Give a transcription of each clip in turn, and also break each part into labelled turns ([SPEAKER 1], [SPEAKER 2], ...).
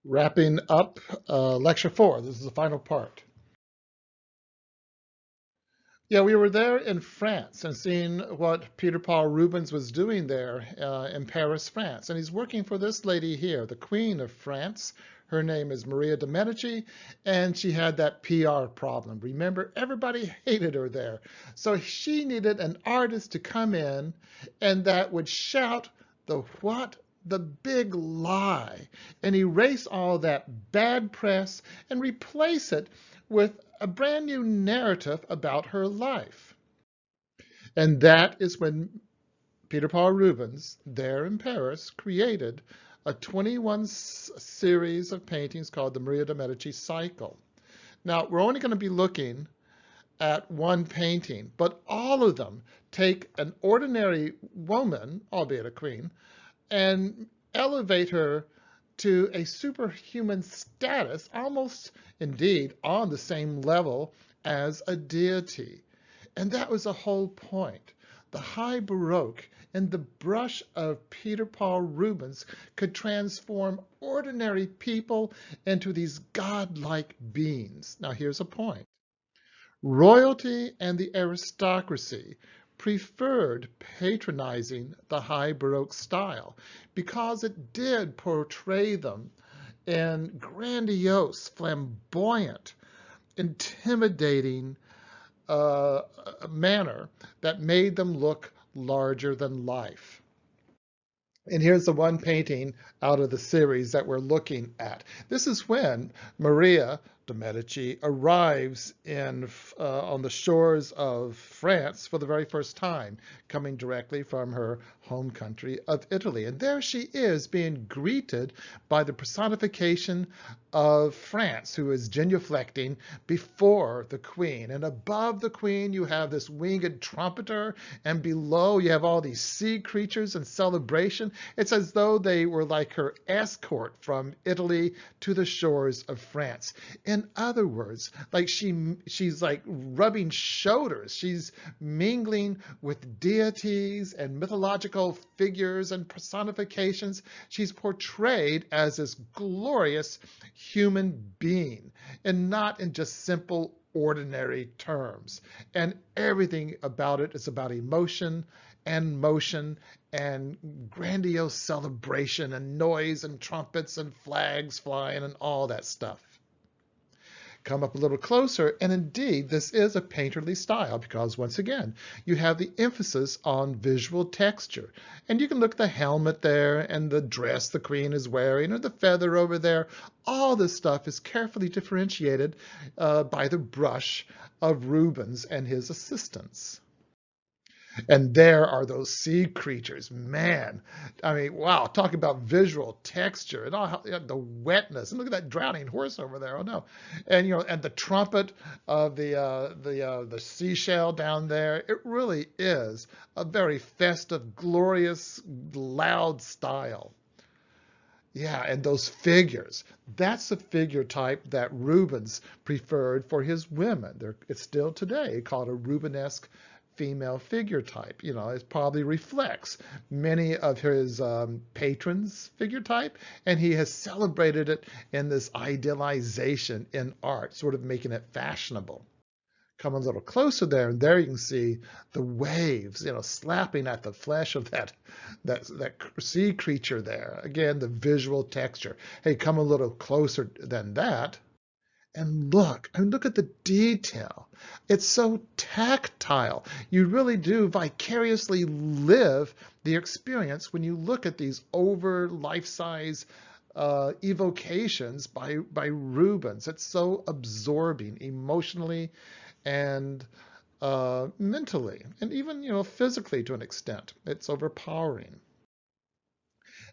[SPEAKER 1] Wrapping up lecture 4. This is the final part. Yeah, we were there in France and seeing what Peter Paul Rubens was doing there in Paris, France. And he's working for this lady here, the Queen of France. Her name is Maria de Medici, and she had that PR problem. Remember, everybody hated her there. So she needed an artist to come in and that would shout the what? The big lie, and erase all that bad press and replace it with a brand new narrative about her life. And that is when Peter Paul Rubens, there in Paris, created a 21 series of paintings called the Maria de Medici cycle. Now, we're only going to be looking at one painting, but all of them take an ordinary woman, albeit a queen, and elevate her to a superhuman status, almost indeed on the same level as a deity. And that was the whole point. The high Baroque and the brush of Peter Paul Rubens could transform ordinary people into these godlike beings. Now here's a point. Royalty and the aristocracy preferred patronizing the high Baroque style because it did portray them in grandiose, flamboyant, intimidating manner that made them look larger than life. And here's the one painting out of the series that we're looking at. This is when Maria de Medici arrives on the shores of France for the very first time, coming directly from her home country of Italy. And there she is being greeted by the personification of France, who is genuflecting before the queen. And above the queen, you have this winged trumpeter, and below you have all these sea creatures in celebration. It's as though they were like her escort from Italy to the shores of France. In other words, like she's like rubbing shoulders. She's mingling with deities and mythological figures and personifications. She's portrayed as this glorious human being, and not in just simple ordinary terms. And everything about it is about emotion and motion and grandiose celebration and noise and trumpets and flags flying and all that stuff. Come up a little closer, and indeed, this is a painterly style because, once again, you have the emphasis on visual texture. And you can look at the helmet there and the dress the queen is wearing or the feather over there. All this stuff is carefully differentiated by the brush of Rubens and his assistants. And there are those sea creatures. Man, I mean, wow, talking about visual texture and all the wetness. And look at that drowning horse over there. Oh no. And and the trumpet of the seashell down there. It really is a very festive, glorious, loud style. Yeah, and those figures. That's the figure type that Rubens preferred for his women. It's still today called a Rubenesque female figure type. It probably reflects many of his patrons' figure type, and he has celebrated it in this idealization in art, sort of making it fashionable. Come a little closer there, and there you can see the waves, slapping at the flesh of that sea creature there. Again, the visual texture. Hey, come a little closer than that. And look, I mean, look at the detail. It's so tactile. You really do vicariously live the experience when you look at these over life-size evocations by Rubens. It's so absorbing emotionally and mentally, and even physically to an extent. It's overpowering.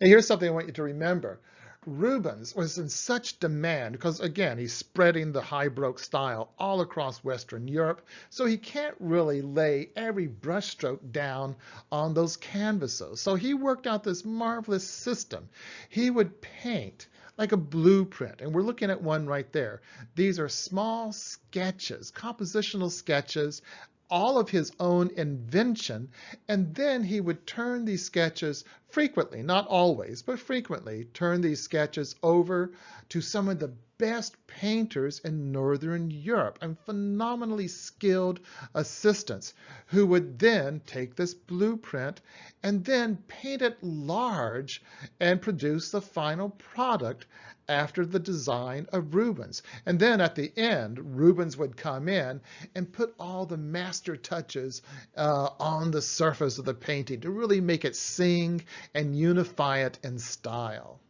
[SPEAKER 1] And here's something I want you to remember. Rubens was in such demand because, again, he's spreading the high Baroque style all across Western Europe, so he can't really lay every brushstroke down on those canvases. So he worked out this marvelous system. He would paint like a blueprint, and we're looking at one right there. These are small sketches, compositional sketches, all of his own invention, and then he would turn these sketches frequently, not always, but frequently, turn these sketches over to some of the best painters in Northern Europe and phenomenally skilled assistants who would then take this blueprint and then paint it large and produce the final product after the design of Rubens. And then at the end, Rubens would come in and put all the master touches on the surface of the painting to really make it sing and unify it in style.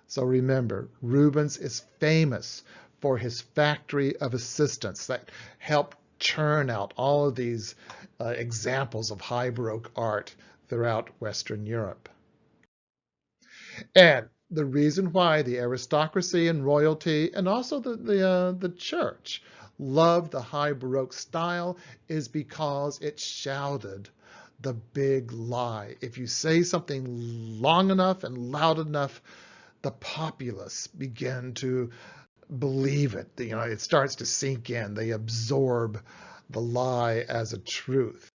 [SPEAKER 1] So remember, Rubens is famous for his factory of assistants that help churn out all of these examples of high Baroque art throughout Western Europe. And the reason why the aristocracy and royalty and also the church loved the high Baroque style is because it shouted the big lie. If you say something long enough and loud enough, the populace begin to believe it. It starts to sink in. They absorb the lie as a truth.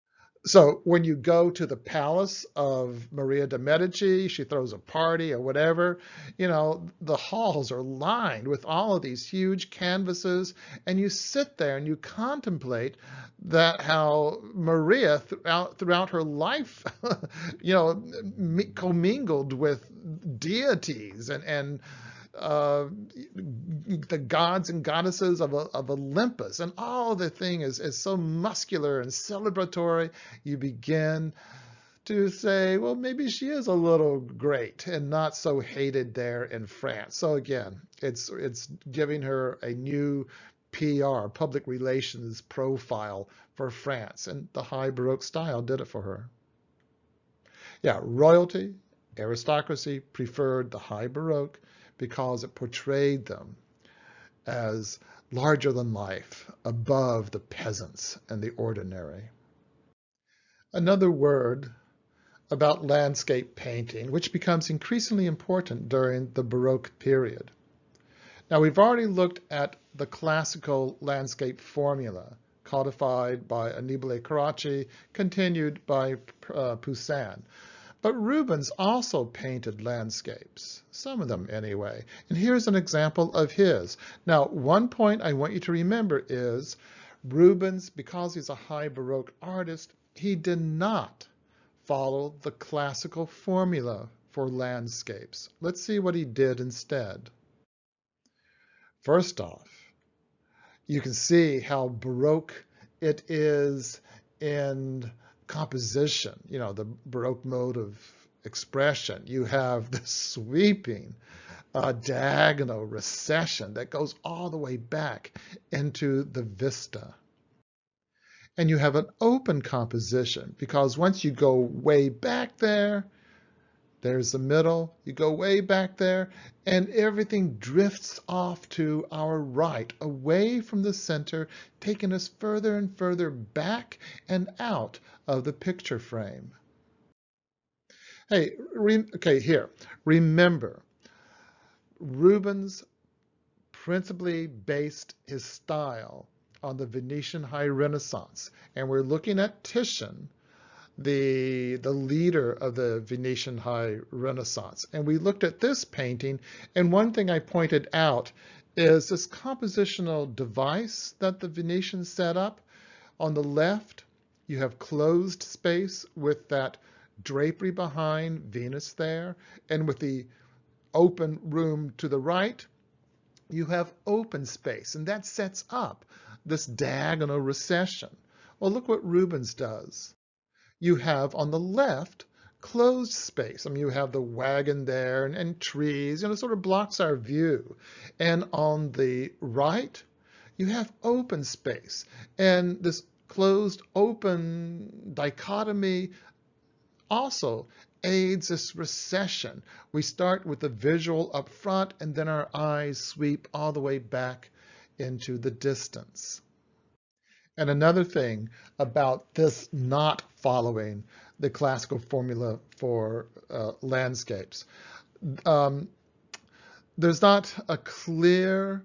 [SPEAKER 1] So when you go to the palace of Maria de' Medici, she throws a party or whatever, the halls are lined with all of these huge canvases, and you sit there and you contemplate that how Maria throughout her life, commingled with deities and the gods and goddesses of Olympus, and all the thing is so muscular and celebratory. You begin to say, well, maybe she is a little great and not so hated there in France. So again, it's giving her a new PR, public relations profile for France, and the high Baroque style did it for her. Yeah, royalty, aristocracy preferred the high Baroque because it portrayed them as larger than life, above the peasants and the ordinary. Another word about landscape painting, which becomes increasingly important during the Baroque period. Now, we've already looked at the classical landscape formula codified by Annibale Carracci, continued by Poussin. But Rubens also painted landscapes, some of them anyway. And here's an example of his. Now, one point I want you to remember is Rubens, because he's a high Baroque artist, he did not follow the classical formula for landscapes. Let's see what he did instead. First off, you can see how Baroque it is in composition, the Baroque mode of expression. You have the sweeping diagonal recession that goes all the way back into the vista. And you have an open composition because once you go way back there, there's the middle, you go way back there, and everything drifts off to our right, away from the center, taking us further and further back and out of the picture frame. Hey, okay, here, remember, Rubens principally based his style on the Venetian High Renaissance, and we're looking at Titian, the leader of the Venetian High Renaissance. And we looked at this painting, and one thing I pointed out is this compositional device that the Venetians set up. On the left, you have closed space with that drapery behind Venus there, and with the open room to the right, you have open space, and that sets up this diagonal recession. Well, look what Rubens does. You have on the left closed space. You have the wagon there and trees, it sort of blocks our view. And on the right, you have open space. And this closed open dichotomy also aids this recession. We start with the visual up front, and then our eyes sweep all the way back into the distance. And another thing about this not following the classical formula for landscapes, there's not a clear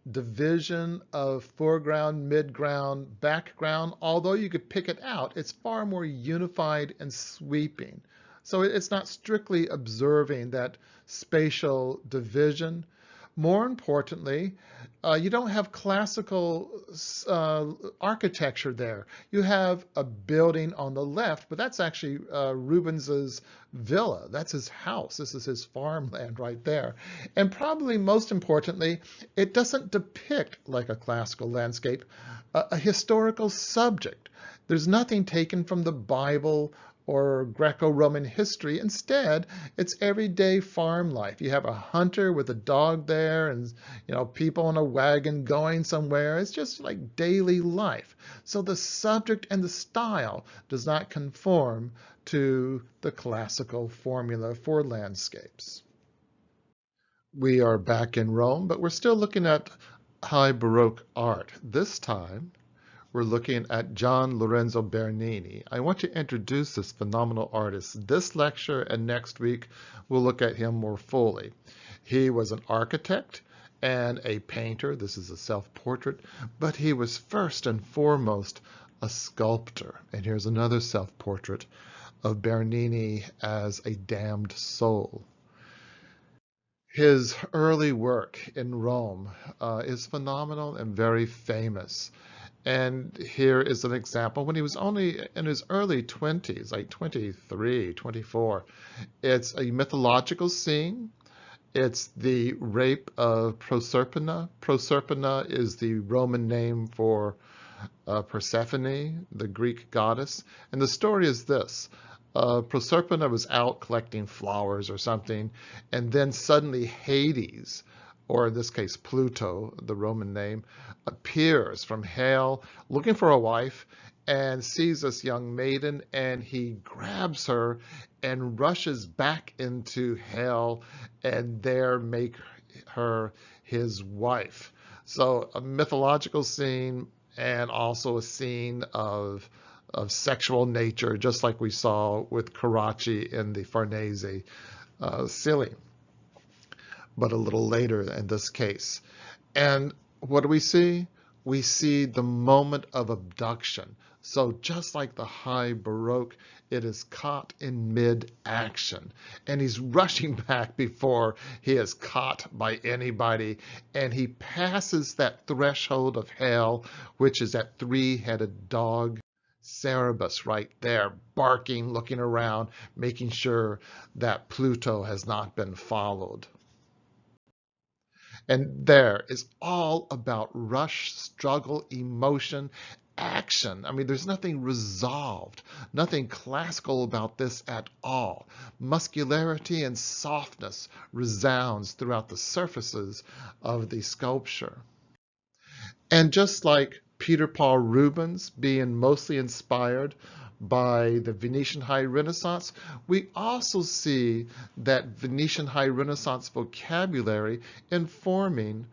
[SPEAKER 1] division of foreground, midground, background, although you could pick it out, it's far more unified and sweeping. So it's not strictly observing that spatial division. More importantly, you don't have classical architecture there. You have a building on the left, but that's actually Rubens's villa. That's his house. This is his farmland right there. And probably most importantly, it doesn't depict, like a classical landscape, a historical subject. There's nothing taken from the Bible or Greco-Roman history. Instead, it's everyday farm life. You have a hunter with a dog there and people in a wagon going somewhere. It's just like daily life. So the subject and the style does not conform to the classical formula for landscapes. We are back in Rome, but we're still looking at high Baroque art. This time, we're looking at Gian Lorenzo Bernini. I want to introduce this phenomenal artist. This lecture and next week, we'll look at him more fully. He was an architect and a painter. This is a self-portrait, but he was first and foremost a sculptor. And here's another self-portrait of Bernini as a damned soul. His early work in Rome is phenomenal and very famous. And here is an example when he was only in his early 20s, like 23, 24. It's a mythological scene. It's the rape of Proserpina. Proserpina is the Roman name for Persephone, the Greek goddess. And the story is this. Proserpina was out collecting flowers or something, and then suddenly Hades, or in this case Pluto, the Roman name, appears from hell looking for a wife and sees this young maiden, and he grabs her and rushes back into hell and there make her his wife. So a mythological scene and also a scene of sexual nature, just like we saw with Carracci in the Farnese ceiling, but a little later in this case. And what do we see? We see the moment of abduction. So just like the high Baroque, it is caught in mid-action. And he's rushing back before he is caught by anybody. And he passes that threshold of hell, which is that three-headed dog, Cerberus, right there, barking, looking around, making sure that Pluto has not been followed. And there is all about rush, struggle, emotion, action. I mean, there's nothing resolved, nothing classical about this at all. Muscularity and softness resounds throughout the surfaces of the sculpture. And just like Peter Paul Rubens being mostly inspired by the Venetian High Renaissance, we also see that Venetian High Renaissance vocabulary informing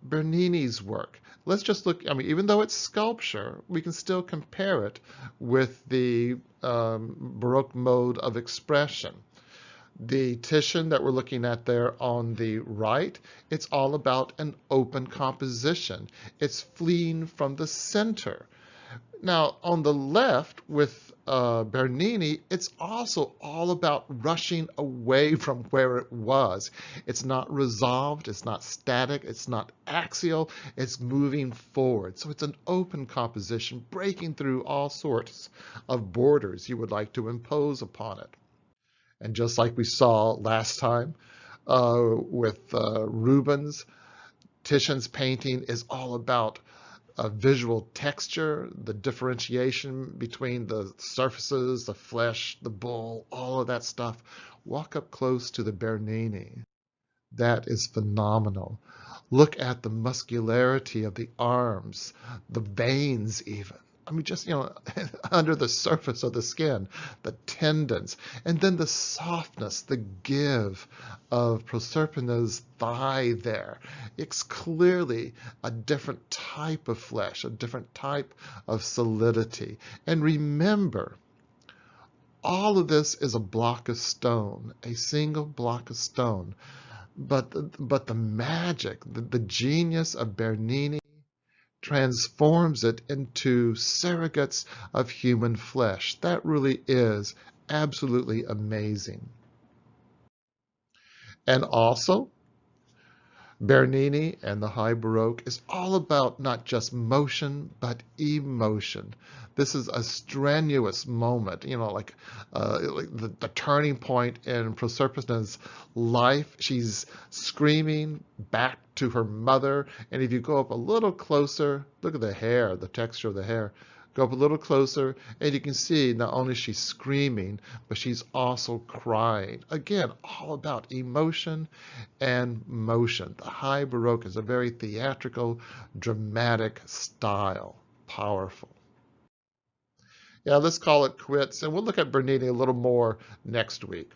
[SPEAKER 1] Bernini's work. Let's just look, I mean, even though it's sculpture, we can still compare it with the Baroque mode of expression. The Titian that we're looking at there on the right, it's all about an open composition. It's fleeing from the center. Now, on the left with Bernini, it's also all about rushing away from where it was. It's not resolved, it's not static, it's not axial, it's moving forward. So it's an open composition, breaking through all sorts of borders you would like to impose upon it. And just like we saw last time with Rubens, Titian's painting is all about visual texture, the differentiation between the surfaces, the flesh, the bull, all of that stuff. Walk up close to the Bernini. That is phenomenal. Look at the muscularity of the arms, the veins even. I mean, just, under the surface of the skin, the tendons, and then the softness, the give of Proserpina's thigh there. It's clearly a different type of flesh, a different type of solidity. And remember, all of this is a block of stone, a single block of stone. but the magic, the genius of Bernini transforms it into surrogates of human flesh. That really is absolutely amazing. And also, Bernini and the High Baroque is all about not just motion, but emotion. This is a strenuous moment, like the turning point in Proserpina's life. She's screaming back to her mother. And if you go up a little closer, look at the hair, the texture of the hair. Go up a little closer, and you can see not only she's screaming, but she's also crying. Again, all about emotion and motion. The High Baroque is a very theatrical, dramatic style. Powerful. Yeah, let's call it quits, and we'll look at Bernini a little more next week.